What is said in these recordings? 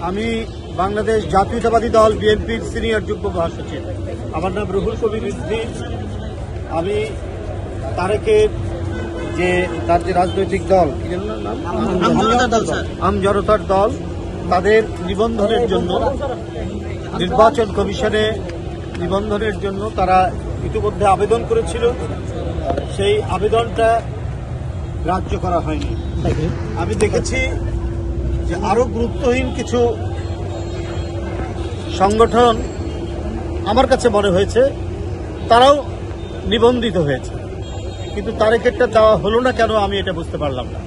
আমি বাংলাদেশ জাতীয়তাবাদী দল বিএনপির সিনিয়র যুগ্ম মহাসচিব। আমার নাম রুহুল কবির রিজভী। আমি তারেকের তার যে রাজনৈতিক দল আমজনতার দল তাদের নিবন্ধনের জন্য নির্বাচন কমিশনে নিবন্ধনের জন্য তারা ইতিমধ্যে আবেদন করেছিল। সেই আবেদনটা গ্রাহ্য করা হয়নি। আমি দেখেছি যে আরো গুরুত্বহীন কিছু সংগঠন আমার কাছে মনে হয়েছে তারাও নিবন্ধিত হয়েছে, কিন্তু তারেকেরটা দেওয়া হলো না কেন আমি এটা বুঝতে পারলাম না।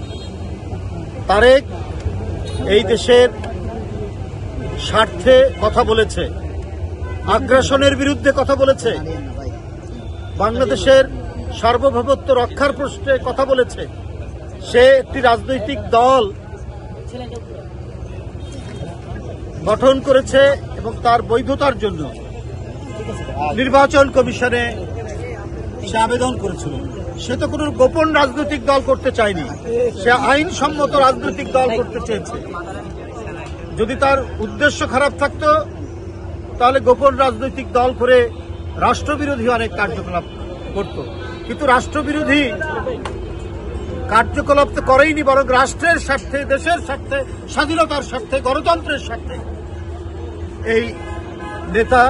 তারেক এই দেশের স্বার্থে কথা বলেছে, আগ্রাসনের বিরুদ্ধে কথা বলেছে, বাংলাদেশের সার্বভৌমত্ব রক্ষার প্রশ্নে কথা বলেছে। সে একটি রাজনৈতিক দল গঠন করেছে এবং তার বৈধতার জন্য নির্বাচন কমিশনে সে আবেদন করেছিল। সে তো কোনো গোপন রাজনৈতিক দল করতে চায়নি, সে আইনসম্মত রাজনৈতিক দল করতে চেয়েছে। যদি তার উদ্দেশ্য খারাপ থাকতো তাহলে গোপন রাজনৈতিক দল করে রাষ্ট্রবিরোধী অনেক কার্যকলাপ করত, কিন্তু রাষ্ট্রবিরোধী কার্যকলাপ তো করেইনি, বরং রাষ্ট্রের স্বার্থে, দেশের স্বার্থে, স্বাধীনতার স্বার্থে, গণতন্ত্রের স্বার্থে এই নেতা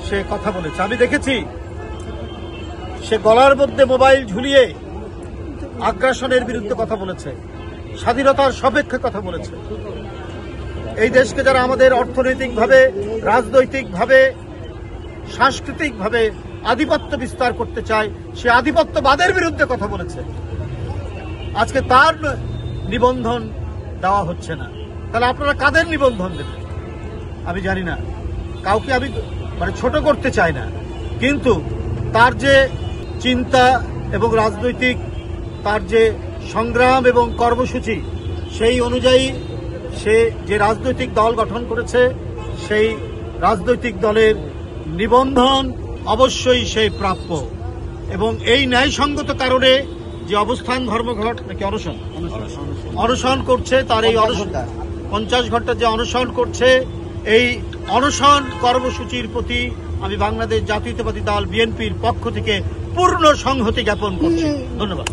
সে কথা বলেছে। আমি দেখেছি সে গলার মধ্যে মোবাইল ঝুলিয়ে আগ্রাসনের বিরুদ্ধে কথা বলেছে, স্বাধীনতার সপক্ষে কথা বলেছে। এই দেশকে যারা আমাদের অর্থনৈতিকভাবে, রাজনৈতিকভাবে, সাংস্কৃতিকভাবে আধিপত্য বিস্তার করতে চায়, সে আধিপত্যবাদের বিরুদ্ধে কথা বলেছে। আজকে তার নিবন্ধন দেওয়া হচ্ছে না, তাহলে আপনারা কাদের নিবন্ধন দেবেন আমি জানি না। কাউকে আমি ছোট করতে চাই না, কিন্তু তার যে চিন্তা এবং রাজনৈতিক তার যে সংগ্রাম এবং কর্মসূচি, সেই অনুযায়ী সে যে রাজনৈতিক দল গঠন করেছে, সেই রাজনৈতিক দলের নিবন্ধন অবশ্যই সে প্রাপ্য। এবং এই ন্যায়সঙ্গত কারণে যে অবস্থান ধর্মঘট নাকি অনশন করছে, তার এই 50 ঘন্টা যে অনশন করছে, এই অনশন কর্মসূচির প্রতি আমি বাংলাদেশ জাতীয়তাবাদী দল বিএনপির পক্ষ থেকে পূর্ণ সংহতি জ্ঞাপন করছি। ধন্যবাদ।